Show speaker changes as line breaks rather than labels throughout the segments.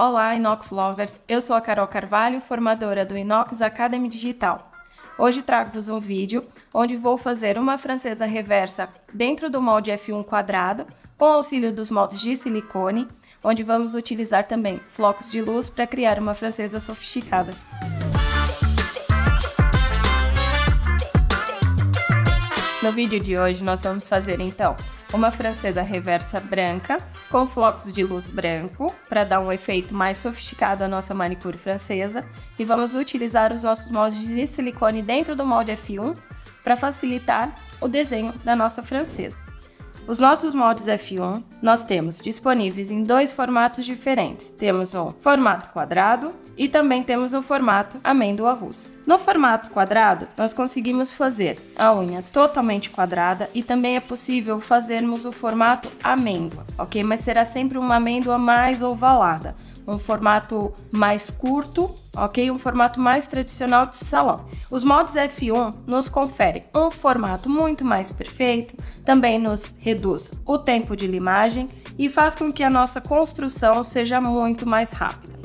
Olá, Inox Lovers! Eu sou a Carol Carvalho, formadora do Inox Academy Digital. Hoje trago-vos um vídeo onde vou fazer uma francesa reversa dentro do molde F1 quadrado, com auxílio dos moldes de silicone, onde vamos utilizar também flocos de luz para criar uma francesa sofisticada. No vídeo de hoje nós vamos fazer então uma francesa reversa branca com flocos de luz branco para dar um efeito mais sofisticado à nossa manicure francesa, e vamos utilizar os nossos moldes de silicone dentro do molde F1 para facilitar o desenho da nossa francesa. Os nossos moldes F1 nós temos disponíveis em dois formatos diferentes. Temos um formato quadrado e também temos no formato amêndoa russa. No formato quadrado, nós conseguimos fazer a unha totalmente quadrada e também é possível fazermos o formato amêndoa, ok? Mas será sempre uma amêndoa mais ovalada, um formato mais curto, ok? Um formato mais tradicional de salão. Os moldes F1 nos conferem um formato muito mais perfeito, também nos reduz o tempo de limagem e faz com que a nossa construção seja muito mais rápida.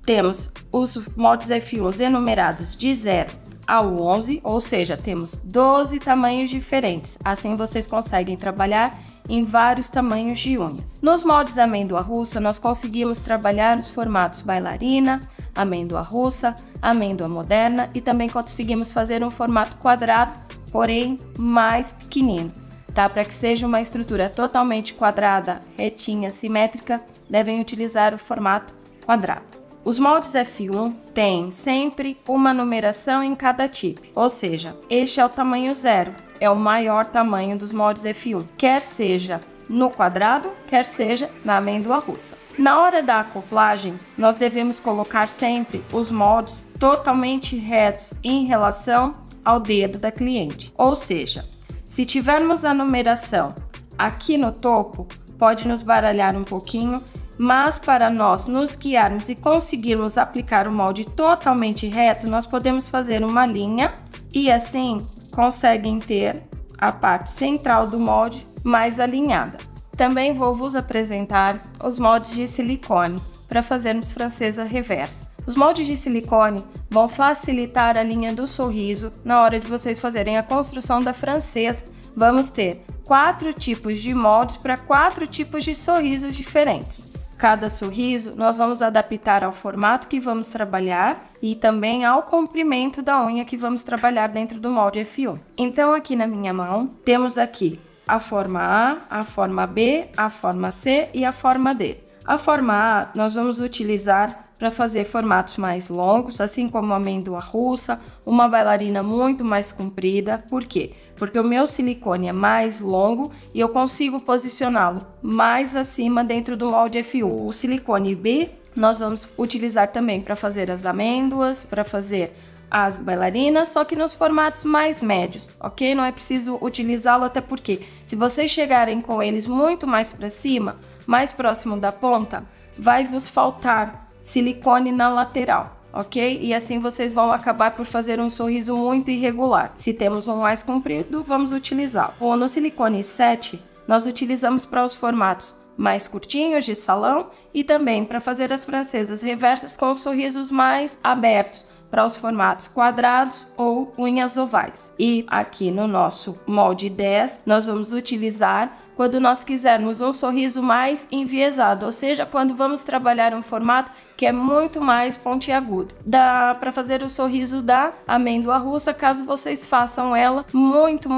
Temos os moldes F1 enumerados de 0 ao 11, ou seja, temos 12 tamanhos diferentes, assim vocês conseguem trabalhar em vários tamanhos de unhas. Nos moldes amêndoa russa, nós conseguimos trabalhar os formatos bailarina, amêndoa russa, amêndoa moderna e também conseguimos fazer um formato quadrado, porém mais pequenino, tá? Para que seja uma estrutura totalmente quadrada, retinha, simétrica, devem utilizar o formato quadrado. Os moldes F1 têm sempre uma numeração em cada tipo, ou seja, este é o tamanho 0, é o maior tamanho dos moldes F1, quer seja no quadrado, quer seja na amêndoa russa. Na hora da acoplagem, nós devemos colocar sempre os moldes totalmente retos em relação ao dedo da cliente, ou seja, se tivermos a numeração aqui no topo, pode nos baralhar um pouquinho, mas para nós nos guiarmos e conseguirmos aplicar o molde totalmente reto, nós podemos fazer uma linha e assim conseguem ter a parte central do molde mais alinhada. Também vou vos apresentar os moldes de silicone para fazermos francesa reversa. Os moldes de silicone vão facilitar a linha do sorriso na hora de vocês fazerem a construção da francesa. Vamos ter 4 tipos de moldes para 4 tipos de sorrisos diferentes. Cada sorriso nós vamos adaptar ao formato que vamos trabalhar e também ao comprimento da unha que vamos trabalhar dentro do molde F1. Então aqui na minha mão temos aqui a forma A, a forma B, a forma C e a forma D. A forma A nós vamos utilizar para fazer formatos mais longos, assim como a amêndoa russa, uma bailarina muito mais comprida. Por quê? Porque o meu silicone é mais longo e eu consigo posicioná-lo mais acima dentro do molde F1. O silicone B nós vamos utilizar também para fazer as amêndoas, para fazer as bailarinas, só que nos formatos mais médios, ok? Não é preciso utilizá-lo, até porque se vocês chegarem com eles muito mais para cima, mais próximo da ponta, vai vos faltar silicone na lateral, ok? E assim vocês vão acabar por fazer um sorriso muito irregular. Se temos um mais comprido, vamos utilizá-lo. No silicone 7, nós utilizamos para os formatos mais curtinhos de salão e também para fazer as francesas reversas com os sorrisos mais abertos, para os formatos quadrados ou unhas ovais. E aqui no nosso molde 10, nós vamos utilizar quando nós quisermos um sorriso mais enviesado, ou seja, quando vamos trabalhar um formato que é muito mais pontiagudo. Dá para fazer o sorriso da amêndoa russa, caso vocês façam ela muito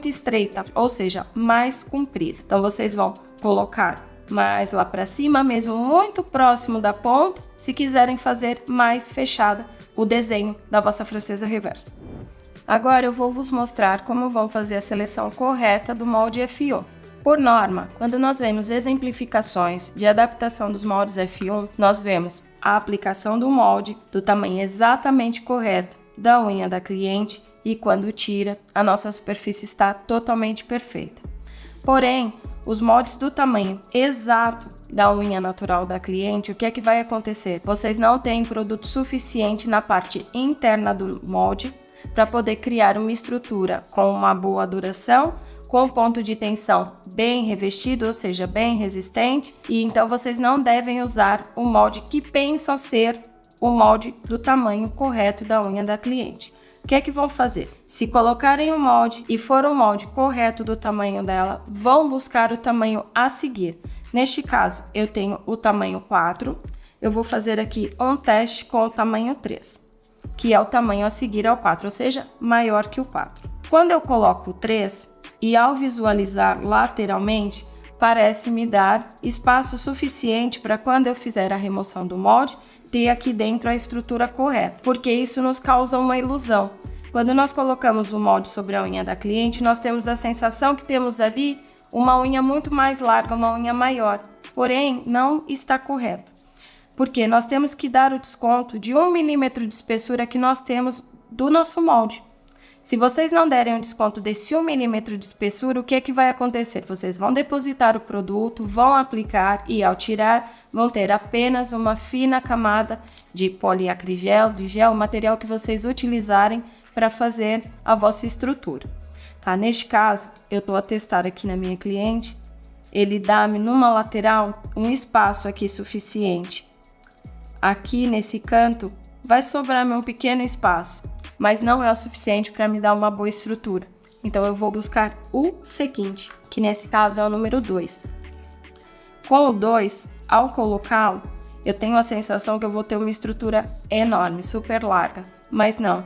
estreita, ou seja, mais comprida. Então vocês vão colocar mais lá para cima, mesmo muito próximo da ponta, se quiserem fazer mais fechada o desenho da vossa francesa reversa. Agora eu vou vos mostrar como vão fazer a seleção correta do molde F1. Por norma, quando nós vemos exemplificações de adaptação dos moldes F1, nós vemos a aplicação do molde do tamanho exatamente correto da unha da cliente e quando tira, a nossa superfície está totalmente perfeita. Porém, os moldes do tamanho exato da unha natural da cliente, o que é que vai acontecer? Vocês não têm produto suficiente na parte interna do molde para poder criar uma estrutura com uma boa duração, com ponto de tensão bem revestido, ou seja, bem resistente, e então vocês não devem usar o molde que pensam ser o molde do tamanho correto da unha da cliente. O que é que vão fazer? Se colocarem o molde e for o molde correto do tamanho dela, vão buscar o tamanho a seguir. Neste caso, eu tenho o tamanho 4, eu vou fazer aqui um teste com o tamanho 3, que é o tamanho a seguir ao 4, ou seja, maior que o 4. Quando eu coloco o 3 e ao visualizar lateralmente, parece me dar espaço suficiente para quando eu fizer a remoção do molde, ter aqui dentro a estrutura correta, porque isso nos causa uma ilusão. Quando nós colocamos o molde sobre a unha da cliente, nós temos a sensação que temos ali uma unha muito mais larga, uma unha maior, porém não está correto, porque nós temos que dar o desconto de 1 milímetro de espessura que nós temos do nosso molde. Se vocês não derem um desconto desse 1 milímetro de espessura, o que é que vai acontecer? Vocês vão depositar o produto, vão aplicar e ao tirar vão ter apenas uma fina camada de poliacrigel, de gel, material que vocês utilizarem para fazer a vossa estrutura. Tá? Neste caso, eu estou a testar aqui na minha cliente, ele dá-me numa lateral um espaço aqui suficiente. Aqui nesse canto vai sobrar-me um pequeno espaço, mas não é o suficiente para me dar uma boa estrutura. Então eu vou buscar o seguinte, que nesse caso é o número 2. Com o 2, ao colocá-lo, eu tenho a sensação que eu vou ter uma estrutura enorme, super larga, mas não.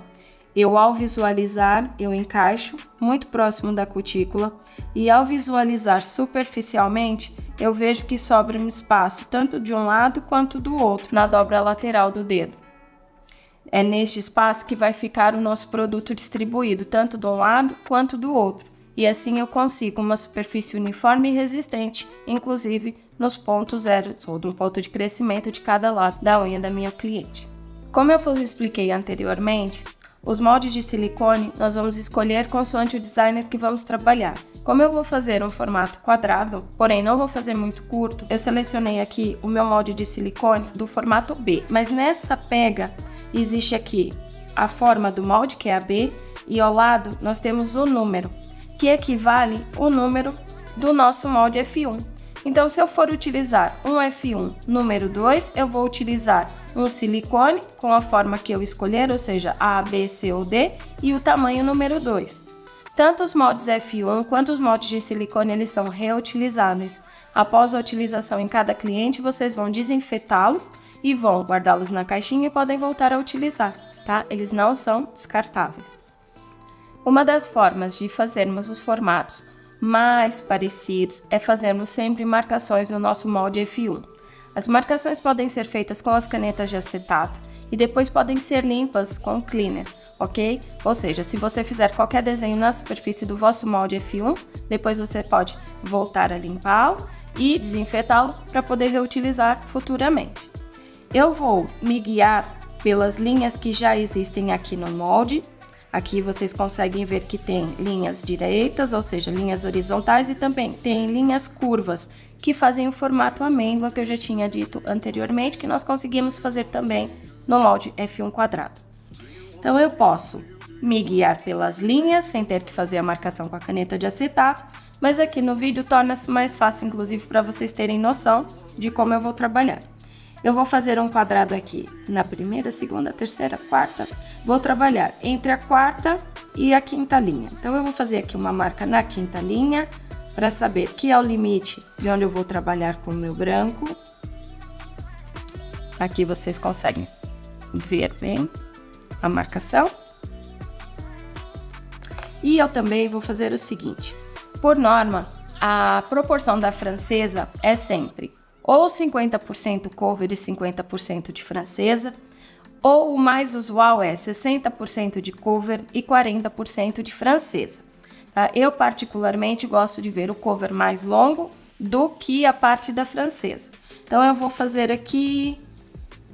Eu ao visualizar, eu encaixo muito próximo da cutícula e ao visualizar superficialmente, eu vejo que sobra um espaço tanto de um lado quanto do outro na dobra lateral do dedo. É neste espaço que vai ficar o nosso produto distribuído, tanto de um lado quanto do outro. E assim eu consigo uma superfície uniforme e resistente, inclusive nos pontos zero ou no ponto de crescimento de cada lado da unha da minha cliente. Como eu vos expliquei anteriormente, os moldes de silicone nós vamos escolher consoante o designer que vamos trabalhar. Como eu vou fazer um formato quadrado, porém não vou fazer muito curto, eu selecionei aqui o meu molde de silicone do formato B. Mas nessa pega existe aqui a forma do molde, que é a B, e ao lado nós temos o número, que equivale ao número do nosso molde F1. Então, se eu for utilizar um F1 número 2, eu vou utilizar um silicone com a forma que eu escolher, ou seja, A, B, C ou D, e o tamanho número 2. Tanto os moldes F1 quanto os moldes de silicone, eles são reutilizáveis. Após a utilização em cada cliente, vocês vão desinfetá-los e vão guardá-los na caixinha e podem voltar a utilizar, tá? Eles não são descartáveis. Uma das formas de fazermos os formatos mais parecidos é fazermos sempre marcações no nosso molde F1. As marcações podem ser feitas com as canetas de acetato e depois podem ser limpas com cleaner, ok? Ou seja, se você fizer qualquer desenho na superfície do vosso molde F1, depois você pode voltar a limpá-lo e desinfetá-lo para poder reutilizar futuramente. Eu vou me guiar pelas linhas que já existem aqui no molde. Aqui vocês conseguem ver que tem linhas direitas, ou seja, linhas horizontais, e também tem linhas curvas, que fazem o formato amêndoa que eu já tinha dito anteriormente, que nós conseguimos fazer também no molde F1 quadrado. Então eu posso me guiar pelas linhas, sem ter que fazer a marcação com a caneta de acetato, mas aqui no vídeo torna-se mais fácil, inclusive, para vocês terem noção de como eu vou trabalhar. Eu vou fazer um quadrado aqui na primeira, segunda, terceira, quarta. Vou trabalhar entre a quarta e a quinta linha. Então, eu vou fazer aqui uma marca na quinta linha para saber que é o limite de onde eu vou trabalhar com o meu branco. Aqui vocês conseguem ver bem a marcação. E eu também vou fazer o seguinte. Por norma, a proporção da francesa é sempre ou 50% cover e 50% de francesa, ou o mais usual é 60% de cover e 40% de francesa. Tá? Eu particularmente gosto de ver o cover mais longo do que a parte da francesa. Então eu vou fazer aqui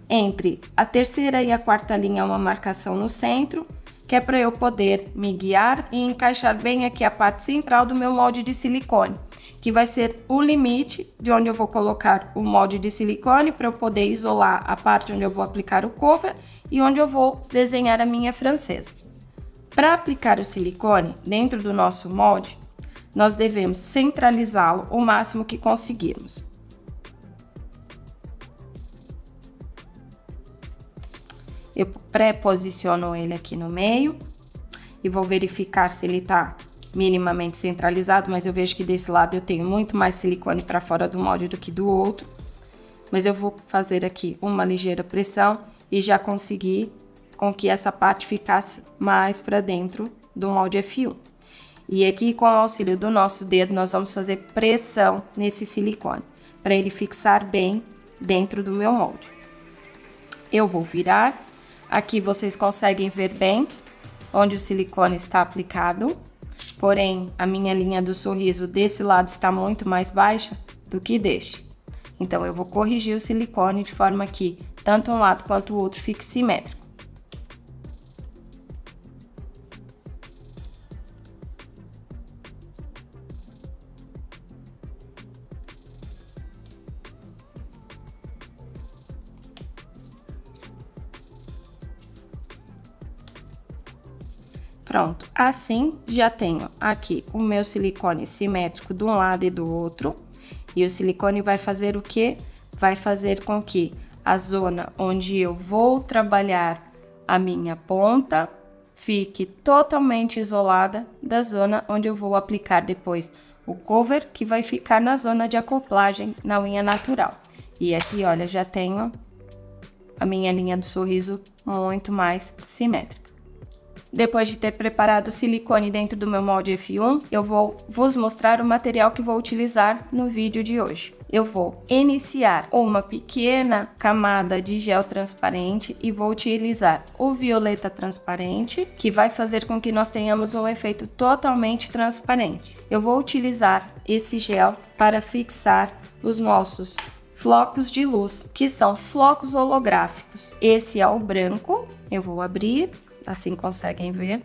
entre a terceira e a quarta linha uma marcação no centro, que é para eu poder me guiar e encaixar bem aqui a parte central do meu molde de silicone, que vai ser o limite de onde eu vou colocar o molde de silicone para eu poder isolar a parte onde eu vou aplicar o cover e onde eu vou desenhar a minha francesa. Para aplicar o silicone dentro do nosso molde, nós devemos centralizá-lo o máximo que conseguirmos. Eu pré-posiciono ele aqui no meio e vou verificar se ele está minimamente centralizado, mas eu vejo que desse lado eu tenho muito mais silicone para fora do molde do que do outro. Mas eu vou fazer aqui uma ligeira pressão e já consegui com que essa parte ficasse mais para dentro do molde F1. E aqui, com o auxílio do nosso dedo, nós vamos fazer pressão nesse silicone, para ele fixar bem dentro do meu molde. Eu vou virar. Aqui vocês conseguem ver bem onde o silicone está aplicado, porém a minha linha do sorriso desse lado está muito mais baixa do que deste. Então eu vou corrigir o silicone de forma que tanto um lado quanto o outro fique simétrico. Pronto, assim já tenho aqui o meu silicone simétrico de um lado e do outro. E o silicone vai fazer o quê? Vai fazer com que a zona onde eu vou trabalhar a minha ponta fique totalmente isolada da zona onde eu vou aplicar depois o cover, que vai ficar na zona de acoplagem na unha natural. E aqui, olha, já tenho a minha linha do sorriso muito mais simétrica. Depois de ter preparado o silicone dentro do meu molde F1, eu vou vos mostrar o material que vou utilizar no vídeo de hoje. Eu vou iniciar uma pequena camada de gel transparente e vou utilizar o violeta transparente, que vai fazer com que nós tenhamos um efeito totalmente transparente. Eu vou utilizar esse gel para fixar os nossos flocos de luz, que são flocos holográficos. Esse é o branco, eu vou abrir. Assim conseguem ver,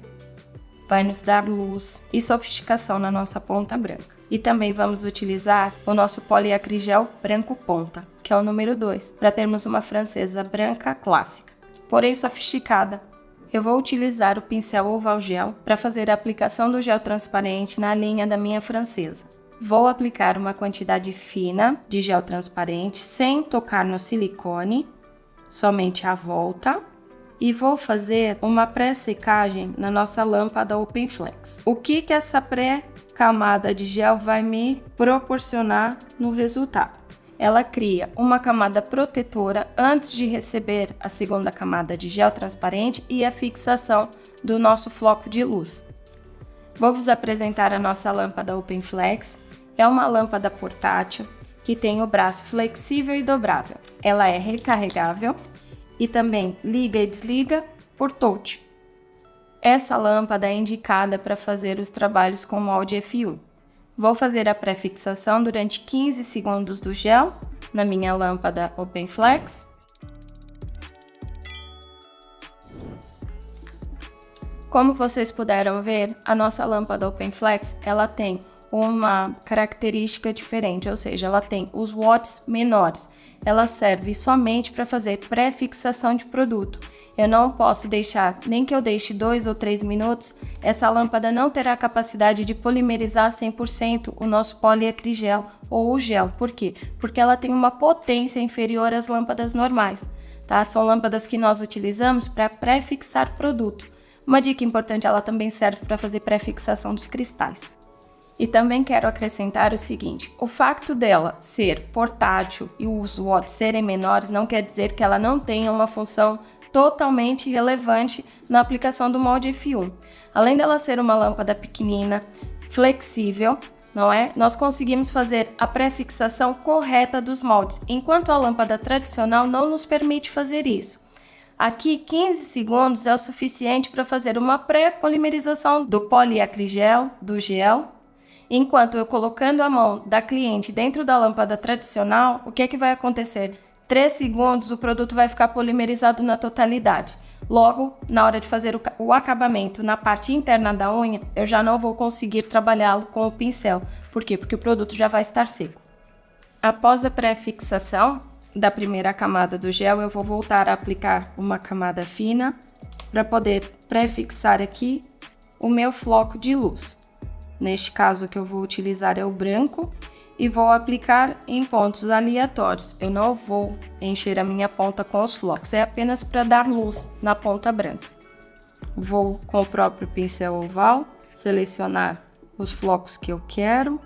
vai nos dar luz e sofisticação na nossa ponta branca. E também vamos utilizar o nosso poliacrigel branco ponta, que é o número 2, para termos uma francesa branca clássica, porém sofisticada. Eu vou utilizar o pincel oval gel para fazer a aplicação do gel transparente na linha da minha francesa. Vou aplicar uma quantidade fina de gel transparente sem tocar no silicone, somente à volta. E vou fazer uma pré-secagem na nossa lâmpada Open Flex. O que essa pré-camada de gel vai me proporcionar no resultado? Ela cria uma camada protetora antes de receber a segunda camada de gel transparente e a fixação do nosso floco de luz. Vou vos apresentar a nossa lâmpada Open Flex. É uma lâmpada portátil que tem o braço flexível e dobrável. Ela é recarregável e também liga e desliga por touch. Essa lâmpada é indicada para fazer os trabalhos com molde F1. Vou fazer a pré-fixação durante 15 segundos do gel na minha lâmpada Open Flex. Como vocês puderam ver, a nossa lâmpada Open Flex, ela tem uma característica diferente, ou seja, ela tem os watts menores. Ela serve somente para fazer pré-fixação de produto. Eu não posso deixar, nem que eu deixe 2 ou 3 minutos, essa lâmpada não terá capacidade de polimerizar 100% o nosso poliacrigel ou o gel. Por quê? Porque ela tem uma potência inferior às lâmpadas normais, tá? São lâmpadas que nós utilizamos para pré-fixar produto. Uma dica importante, ela também serve para fazer pré-fixação dos cristais. E também quero acrescentar o seguinte, o fato dela ser portátil e os watts serem menores não quer dizer que ela não tenha uma função totalmente relevante na aplicação do molde F1. Além dela ser uma lâmpada pequenina, flexível, não é? Nós conseguimos fazer a pré-fixação correta dos moldes, enquanto a lâmpada tradicional não nos permite fazer isso. Aqui, 15 segundos é o suficiente para fazer uma pré-polimerização do poliacrigel, do gel. Enquanto eu colocando a mão da cliente dentro da lâmpada tradicional, o que é que vai acontecer? 3 segundos o produto vai ficar polimerizado na totalidade. Logo, na hora de fazer o acabamento na parte interna da unha, eu já não vou conseguir trabalhá-lo com o pincel. Por quê? Porque o produto já vai estar seco. Após a pré-fixação da primeira camada do gel, eu vou voltar a aplicar uma camada fina para poder pré-fixar aqui o meu floco de luz. neste caso o que eu vou utilizar é o branco, e vou aplicar em pontos aleatórios. Eu não vou encher a minha ponta com os flocos, é apenas para dar luz na ponta branca. Vou com o próprio pincel oval selecionar os flocos que eu quero,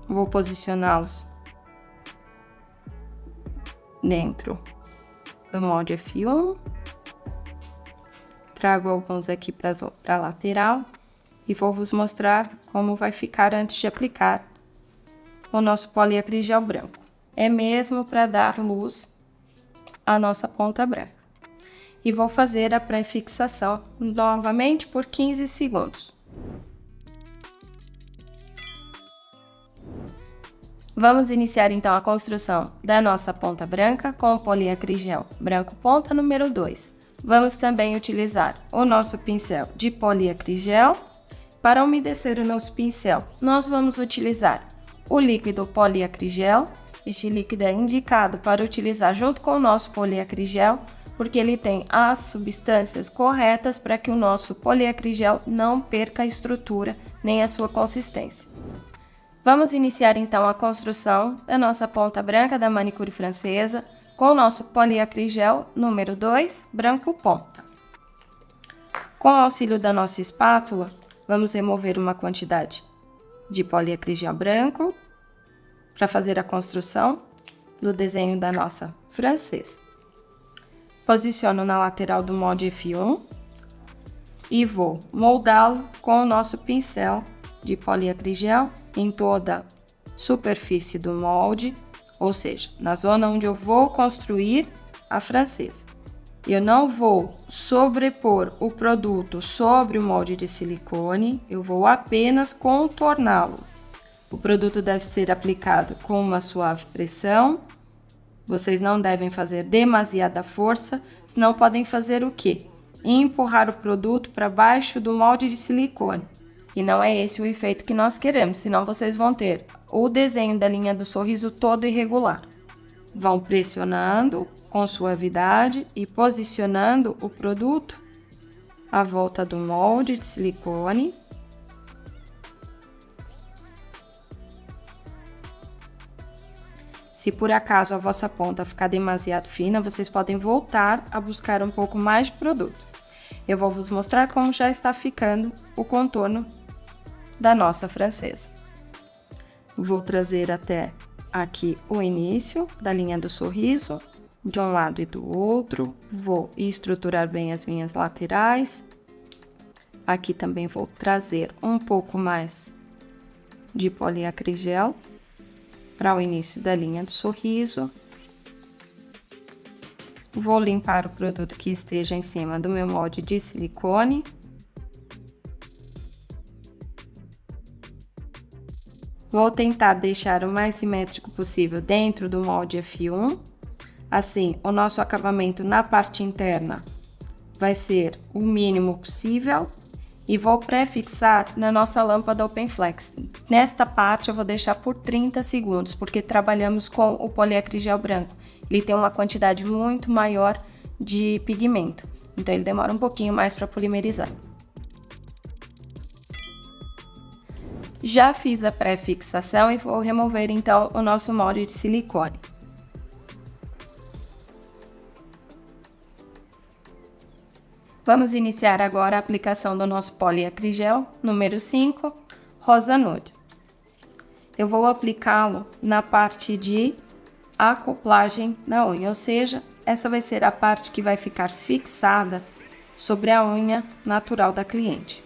vou posicioná-los dentro do molde F1, trago alguns aqui para a lateral e vou vos mostrar como vai ficar antes de aplicar o nosso poliacrigel branco. É mesmo para dar luz à nossa ponta branca. E vou fazer a pré-fixação novamente por 15 segundos. Vamos iniciar então a construção da nossa ponta branca com o poliacrigel branco ponta número 2. Vamos também utilizar o nosso pincel de poliacrigel. Para umedecer o nosso pincel, nós vamos utilizar o líquido poliacrigel. Este líquido é indicado para utilizar junto com o nosso poliacrigel, porque ele tem as substâncias corretas para que o nosso poliacrigel não perca a estrutura nem a sua consistência. Vamos iniciar então a construção da nossa ponta branca da manicure francesa com o nosso poliacrigel número 2, branco ponta. Com o auxílio da nossa espátula, vamos remover uma quantidade de poliacrigel branco para fazer a construção do desenho da nossa francesa. Posiciono na lateral do molde F1 e vou moldá-lo com o nosso pincel de poliacrigel em toda a superfície do molde, ou seja, na zona onde eu vou construir a francesa. Eu não vou sobrepor o produto sobre o molde de silicone, eu vou apenas contorná-lo. O produto deve ser aplicado com uma suave pressão. Vocês não devem fazer demasiada força, senão podem fazer o quê? Empurrar o produto para baixo do molde de silicone. E não é esse o efeito que nós queremos, senão vocês vão ter o desenho da linha do sorriso todo irregular. Vão pressionando com suavidade e posicionando o produto à volta do molde de silicone. Se por acaso a vossa ponta ficar demasiado fina, vocês podem voltar a buscar um pouco mais de produto. Eu vou vos mostrar como já está ficando o contorno da nossa francesa. Vou trazer até aqui o início da linha do sorriso, de um lado e do outro. Vou estruturar bem as minhas laterais. Aqui também vou trazer um pouco mais de poliacrigel para o início da linha do sorriso. Vou limpar o produto que esteja em cima do meu molde de silicone. Vou tentar deixar o mais simétrico possível dentro do molde F1. Assim, o nosso acabamento na parte interna vai ser o mínimo possível. E vou pré-fixar na nossa lâmpada Open Flex. Nesta parte eu vou deixar por 30 segundos, porque trabalhamos com o poliacrigel branco. Ele tem uma quantidade muito maior de pigmento, então ele demora um pouquinho mais para polimerizar. Já fiz a pré-fixação e vou remover então o nosso molde de silicone. Vamos iniciar agora a aplicação do nosso poliacrigel número 5, rosa nude. Eu vou aplicá-lo na parte de acoplagem da unha, ou seja, essa vai ser a parte que vai ficar fixada sobre a unha natural da cliente.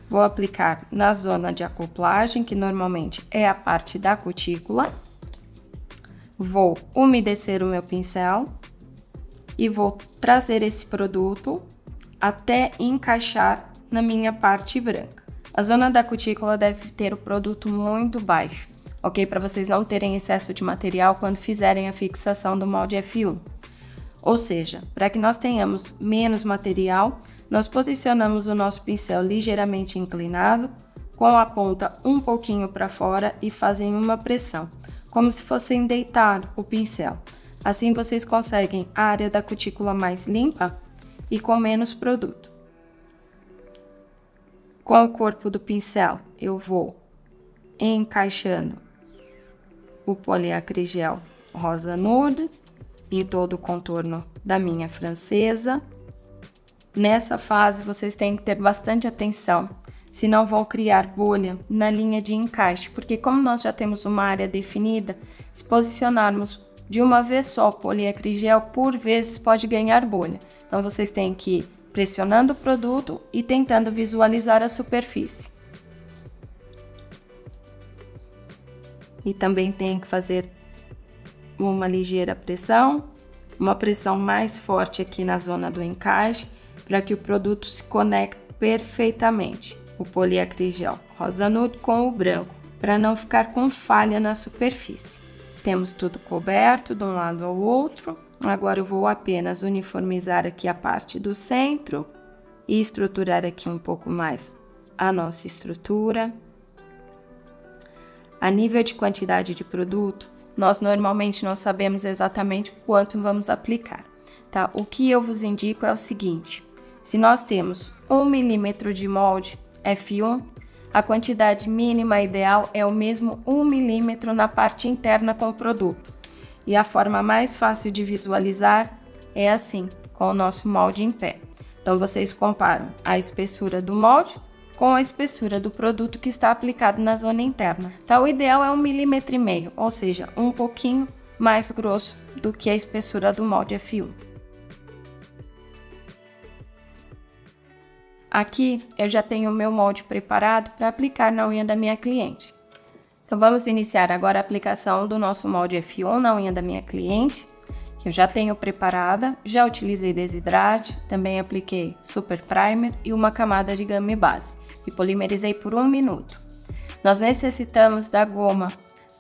Vou aplicar na zona de acoplagem, que normalmente é a parte da cutícula. Vou umedecer o meu pincel e vou trazer esse produto até encaixar na minha parte branca. A zona da cutícula deve ter o produto muito baixo, ok? Para vocês não terem excesso de material quando fizerem a fixação do molde F1. Ou seja, para que nós tenhamos menos material, nós posicionamos o nosso pincel ligeiramente inclinado, com a ponta um pouquinho para fora e fazem uma pressão, como se fossem deitar o pincel. Assim vocês conseguem a área da cutícula mais limpa e com menos produto. Com o corpo do pincel, eu vou encaixando o poliacrigel rosa nude em todo o contorno da minha francesa. Nessa fase, vocês têm que ter bastante atenção, senão vão criar bolha na linha de encaixe, porque como nós já temos uma área definida, se posicionarmos de uma vez só o poliacrigel, por vezes pode ganhar bolha. Então, vocês têm que ir pressionando o produto e tentando visualizar a superfície. E também tem que fazer uma ligeira pressão, uma pressão mais forte aqui na zona do encaixe, para que o produto se conecte perfeitamente, o poliacrigel rosa nude com o branco, para não ficar com falha na superfície. Temos tudo coberto de um lado ao outro. Agora eu vou apenas uniformizar aqui a parte do centro e estruturar aqui um pouco mais a nossa estrutura. A nível de quantidade de produto, nós normalmente não sabemos exatamente quanto vamos aplicar, tá? O que eu vos indico é o seguinte: se nós temos 1 milímetro de molde F1, a quantidade mínima ideal é o mesmo 1 milímetro na parte interna com o produto. E a forma mais fácil de visualizar é assim, com o nosso molde em pé. Então, vocês comparam a espessura do molde com a espessura do produto que está aplicado na zona interna. Tá? O ideal é 1,5 mm, ou seja, um pouquinho mais grosso do que a espessura do molde F1. Aqui eu já tenho o meu molde preparado para aplicar na unha da minha cliente. Então vamos iniciar agora a aplicação do nosso molde F1 na unha da minha cliente, que eu já tenho preparada, já utilizei desidrate, também apliquei super primer e uma camada de gama base e polimerizei por 1 minuto. Nós necessitamos da goma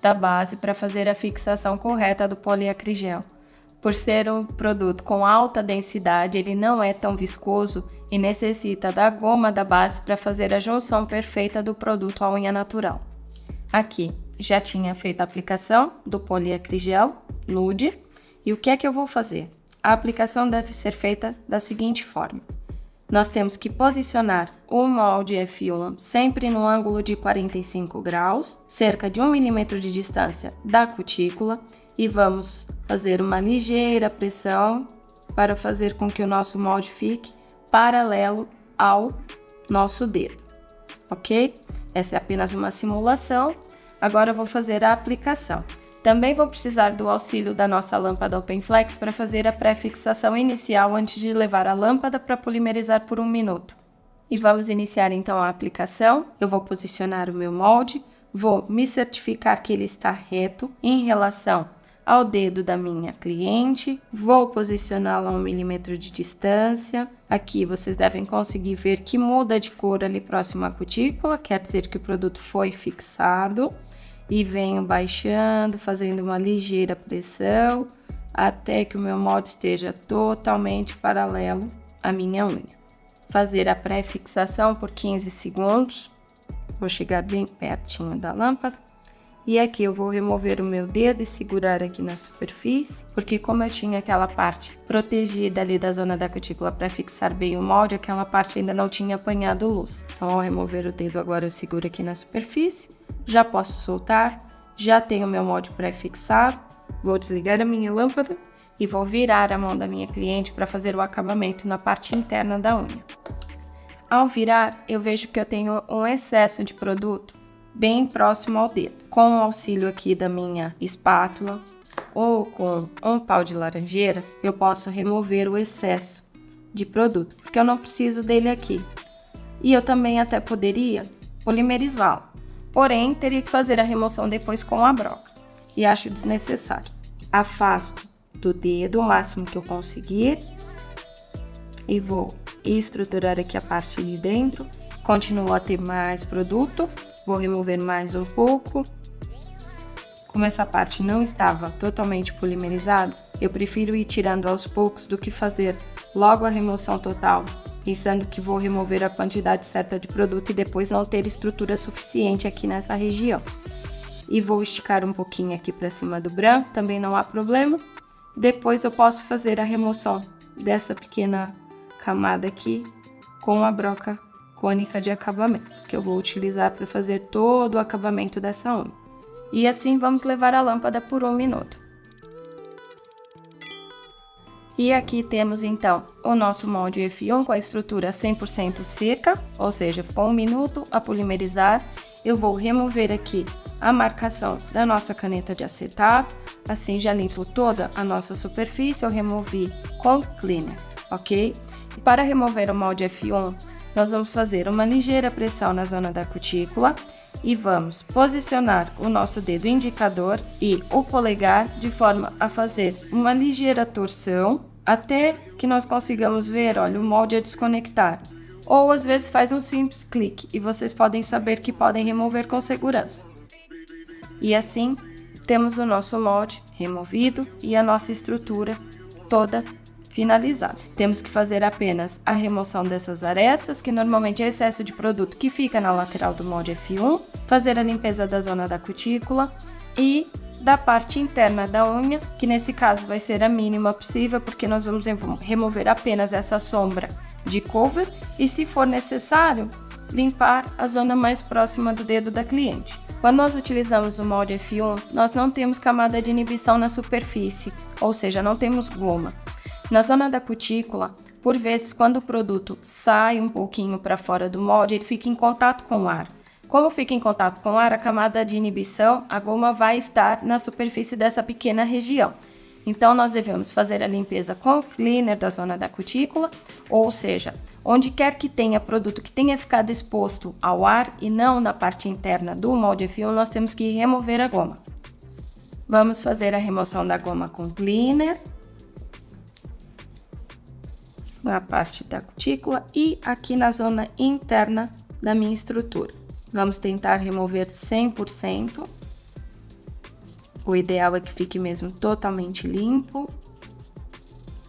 da base para fazer a fixação correta do poliacrigel. Por ser um produto com alta densidade, ele não é tão viscoso e necessita da goma da base para fazer a junção perfeita do produto à unha natural. Aqui já tinha feito a aplicação do poliacrigel nude e o que é que eu vou fazer? A aplicação deve ser feita da seguinte forma. Nós temos que posicionar o molde F1 sempre no ângulo de 45 graus, cerca de 1 milímetro de distância da cutícula, e vamos fazer uma ligeira pressão para fazer com que o nosso molde fique paralelo ao nosso dedo, ok? Essa é apenas uma simulação. Agora eu vou fazer a aplicação. Também vou precisar do auxílio da nossa lâmpada OpenFlex para fazer a pré-fixação inicial antes de levar a lâmpada para polimerizar por 1 minuto. E vamos iniciar então a aplicação. Eu vou posicionar o meu molde, vou me certificar que ele está reto em relação ao dedo da minha cliente, vou posicioná-lo a 1 milímetro de distância. Aqui vocês devem conseguir ver que muda de cor ali próximo à cutícula, quer dizer que o produto foi fixado. E venho baixando, fazendo uma ligeira pressão, até que o meu molde esteja totalmente paralelo à minha unha. Fazer a pré-fixação por 15 segundos, vou chegar bem pertinho da lâmpada. E aqui eu vou remover o meu dedo e segurar aqui na superfície, porque como eu tinha aquela parte protegida ali da zona da cutícula para fixar bem o molde, aquela parte ainda não tinha apanhado luz. Então, ao remover o dedo, agora eu seguro aqui na superfície, já posso soltar, já tenho meu molde pré-fixado, vou desligar a minha lâmpada e vou virar a mão da minha cliente para fazer o acabamento na parte interna da unha. Ao virar, eu vejo que eu tenho um excesso de produto bem próximo ao dedo. Com o auxílio aqui da minha espátula ou com um pau de laranjeira, eu posso remover o excesso de produto, porque eu não preciso dele aqui. E eu também até poderia polimerizá-lo, porém teria que fazer a remoção depois com a broca, e acho desnecessário. Afasto do dedo o máximo que eu conseguir e vou estruturar aqui a parte de dentro. Continuo a ter mais produto. Vou remover mais um pouco. Como essa parte não estava totalmente polimerizada, eu prefiro ir tirando aos poucos do que fazer logo a remoção total, pensando que vou remover a quantidade certa de produto e depois não ter estrutura suficiente aqui nessa região. E vou esticar um pouquinho aqui para cima do branco, também não há problema. Depois eu posso fazer a remoção dessa pequena camada aqui com a broca cônica de acabamento, que eu vou utilizar para fazer todo o acabamento dessa unha. E assim vamos levar a lâmpada por 1 minuto. E aqui temos então o nosso molde F1 com a estrutura 100% seca, ou seja, ficou 1 minuto a polimerizar. Eu vou remover aqui a marcação da nossa caneta de acetato, assim já limpo toda a nossa superfície, eu removi com cleaner, ok? E para remover o molde F1, nós vamos fazer uma ligeira pressão na zona da cutícula e vamos posicionar o nosso dedo indicador e o polegar de forma a fazer uma ligeira torção até que nós consigamos ver, olha, o molde a desconectar. Ou às vezes faz um simples clique e vocês podem saber que podem remover com segurança. E assim temos o nosso molde removido e a nossa estrutura toda finalizada. Temos que fazer apenas a remoção dessas arestas, que normalmente é excesso de produto que fica na lateral do molde F1, fazer a limpeza da zona da cutícula e da parte interna da unha, que nesse caso vai ser a mínima possível, porque nós vamos remover apenas essa sombra de cover e, se for necessário, limpar a zona mais próxima do dedo da cliente. Quando nós utilizamos o molde F1, nós não temos camada de inibição na superfície, ou seja, não temos goma. Na zona da cutícula, por vezes, quando o produto sai um pouquinho para fora do molde, ele fica em contato com o ar. Como fica em contato com o ar, a camada de inibição, a goma vai estar na superfície dessa pequena região. Então, nós devemos fazer a limpeza com o cleaner da zona da cutícula, ou seja, onde quer que tenha produto que tenha ficado exposto ao ar e não na parte interna do molde F1, nós temos que remover a goma. Vamos fazer a remoção da goma com cleaner na parte da cutícula e aqui na zona interna da minha estrutura. Vamos tentar remover 100%. O ideal é que fique mesmo totalmente limpo,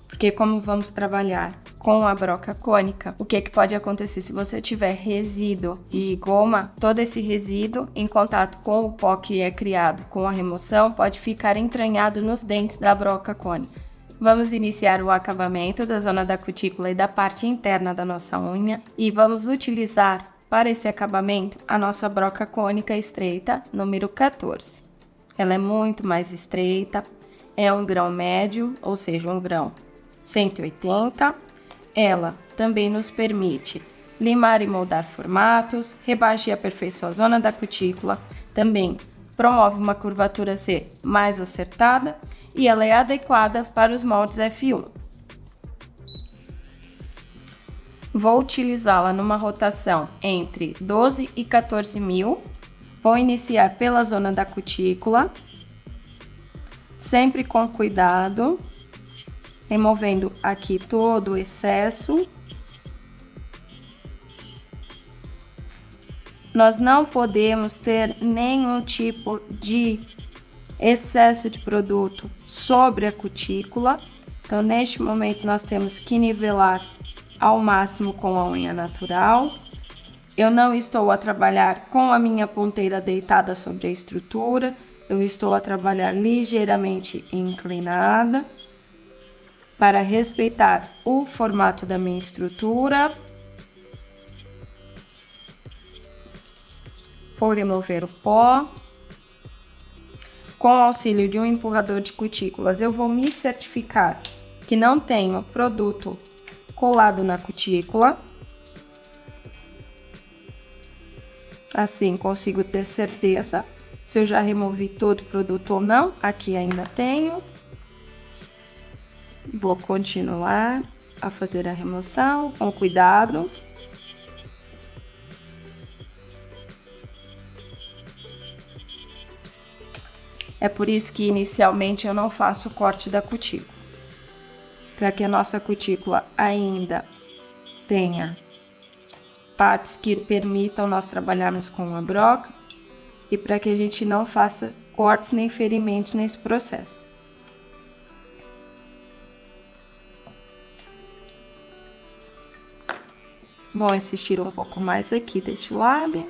porque como vamos trabalhar com a broca cônica, o que pode acontecer se você tiver resíduo e goma? Todo esse resíduo em contato com o pó que é criado com a remoção pode ficar entranhado nos dentes da broca cônica. Vamos iniciar o acabamento da zona da cutícula e da parte interna da nossa unha e vamos utilizar para esse acabamento a nossa broca cônica estreita número 14. Ela é muito mais estreita, é um grão médio, ou seja, um grão 180. Ela também nos permite limar e moldar formatos, rebaixa e aperfeiçoa a zona da cutícula, também promove uma curvatura C mais acertada e ela é adequada para os moldes F1. Vou utilizá-la numa rotação entre 12 e 14 mil. Vou iniciar pela zona da cutícula, sempre com cuidado, removendo aqui todo o excesso. Nós não podemos ter nenhum tipo de excesso de produto sobre a cutícula. Então, neste momento, nós temos que nivelar ao máximo com a unha natural. Eu não estou a trabalhar com a minha ponteira deitada sobre a estrutura. Eu estou a trabalhar ligeiramente inclinada para respeitar o formato da minha estrutura. Vou remover o pó. Com o auxílio de um empurrador de cutículas, eu vou me certificar que não tenho produto colado na cutícula. Assim, consigo ter certeza se eu já removi todo o produto ou não. Aqui ainda tenho. Vou continuar a fazer a remoção com cuidado. É por isso que inicialmente eu não faço o corte da cutícula, para que a nossa cutícula ainda tenha partes que permitam nós trabalharmos com a broca e para que a gente não faça cortes nem ferimentos nesse processo. Vou insistir um pouco mais aqui deste lado.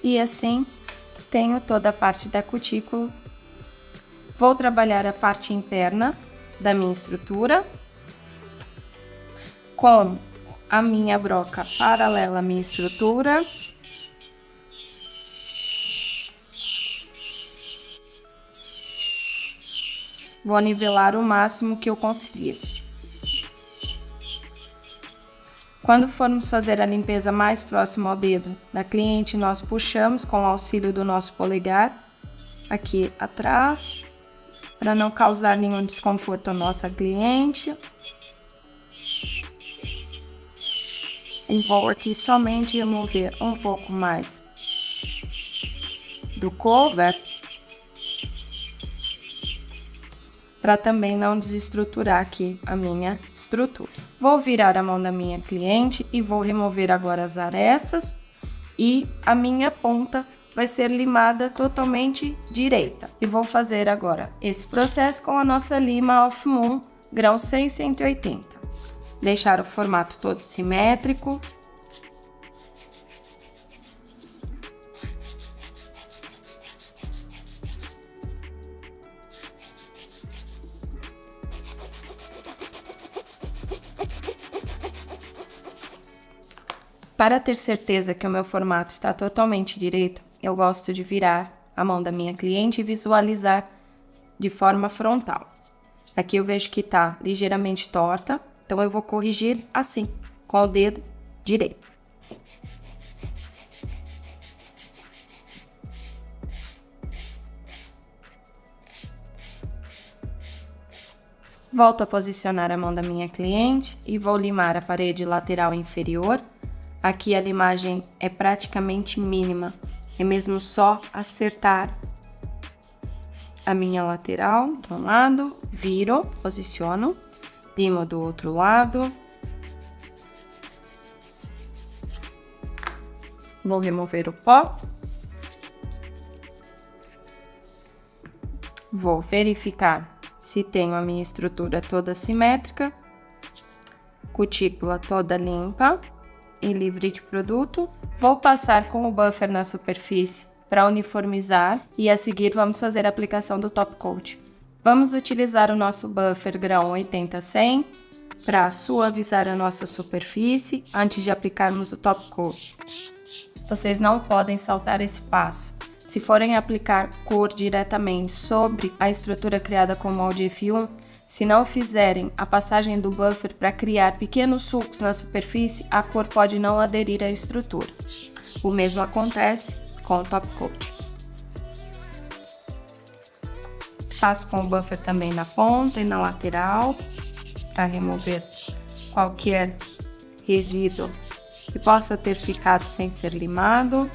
E assim, tenho toda a parte da cutícula. Vou trabalhar a parte interna da minha estrutura com a minha broca paralela à minha estrutura. Vou nivelar o máximo que eu conseguir. Quando formos fazer a limpeza mais próxima ao dedo da cliente, nós puxamos com o auxílio do nosso polegar aqui atrás, para não causar nenhum desconforto à nossa cliente. E vou aqui somente remover um pouco mais do cover, para também não desestruturar aqui a minha estrutura. Vou virar a mão da minha cliente e vou remover agora as arestas, e a minha ponta vai ser limada totalmente direita. E vou fazer agora esse processo com a nossa lima Off Moon grão 100-180. Deixar o formato todo simétrico. Para ter certeza que o meu formato está totalmente direito, eu gosto de virar a mão da minha cliente e visualizar de forma frontal. Aqui eu vejo que está ligeiramente torta, então eu vou corrigir assim, com o dedo direito. Volto a posicionar a mão da minha cliente e vou limar a parede lateral inferior. Aqui a limagem é praticamente mínima, é mesmo só acertar a minha lateral de um lado, viro, posiciono, limo do outro lado. Vou remover o pó. Vou verificar se tenho a minha estrutura toda simétrica, cutícula toda limpa e livre de produto. Vou passar com o buffer na superfície para uniformizar e a seguir vamos fazer a aplicação do top coat. Vamos utilizar o nosso buffer grão 80-100 para suavizar a nossa superfície antes de aplicarmos o top coat. Vocês não podem saltar esse passo. Se forem aplicar cor diretamente sobre a estrutura criada com o molde F1, se não fizerem a passagem do buffer para criar pequenos sulcos na superfície, a cor pode não aderir à estrutura. O mesmo acontece com o top coat. Faço com o buffer também na ponta e na lateral, para remover qualquer resíduo que possa ter ficado sem ser limado.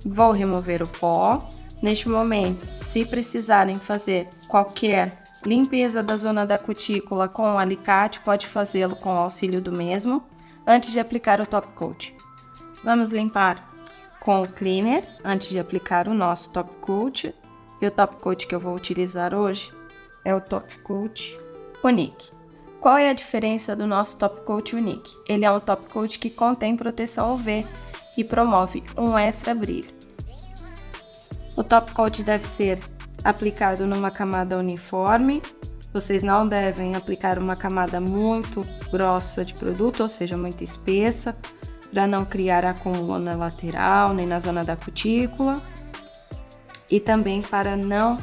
Vou remover o pó. Neste momento, se precisarem fazer qualquer limpeza da zona da cutícula com o alicate, pode fazê-lo com o auxílio do mesmo, antes de aplicar o top coat. Vamos limpar com o cleaner, antes de aplicar o nosso top coat. E o top coat que eu vou utilizar hoje é o top coat Unique. Qual é a diferença do nosso top coat Unique? Ele é um top coat que contém proteção UV e promove um extra brilho. O top coat deve ser aplicado numa camada uniforme. Vocês não devem aplicar uma camada muito grossa de produto, ou seja, muito espessa, para não criar acúmulo na lateral nem na zona da cutícula. E também para não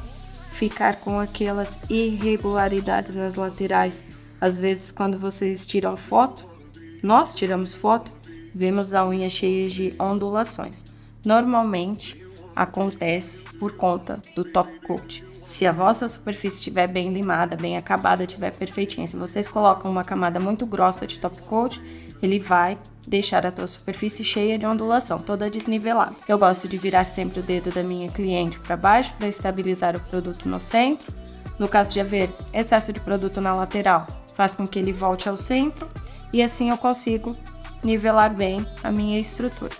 ficar com aquelas irregularidades nas laterais. Às vezes, quando vocês tiram foto, nós tiramos foto, vemos a unha cheia de ondulações. Normalmente, acontece por conta do top coat. Se a vossa superfície estiver bem limada, bem acabada, estiver perfeitinha, se vocês colocam uma camada muito grossa de top coat, ele vai deixar a tua superfície cheia de ondulação, toda desnivelada. Eu gosto de virar sempre o dedo da minha cliente para baixo para estabilizar o produto no centro. No caso de haver excesso de produto na lateral, faz com que ele volte ao centro e assim eu consigo nivelar bem a minha estrutura.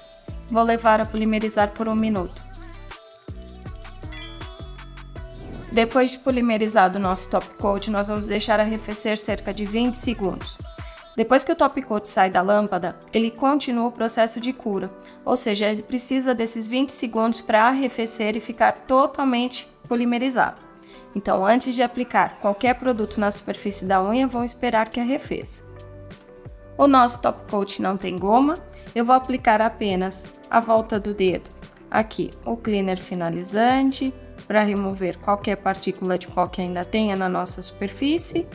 Vou levar a polimerizar por 1 minuto. Depois de polimerizado o nosso top coat, nós vamos deixar arrefecer cerca de 20 segundos. Depois que o top coat sai da lâmpada, ele continua o processo de cura, ou seja, ele precisa desses 20 segundos para arrefecer e ficar totalmente polimerizado. Então, antes de aplicar qualquer produto na superfície da unha, vamos esperar que arrefeça. O nosso top coat não tem goma, eu vou aplicar apenas a volta do dedo aqui o cleaner finalizante para remover qualquer partícula de pó que ainda tenha na nossa superfície.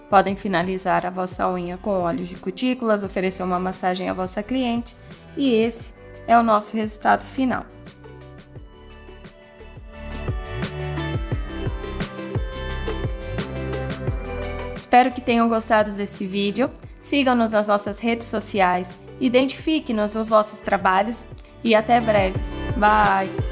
Podem finalizar a vossa unha com óleos de cutículas, oferecer uma massagem à vossa cliente e esse é o nosso resultado final. Espero que tenham gostado desse vídeo, sigam-nos nas nossas redes sociais, identifiquem-nos nos vossos trabalhos e até breve. Bye!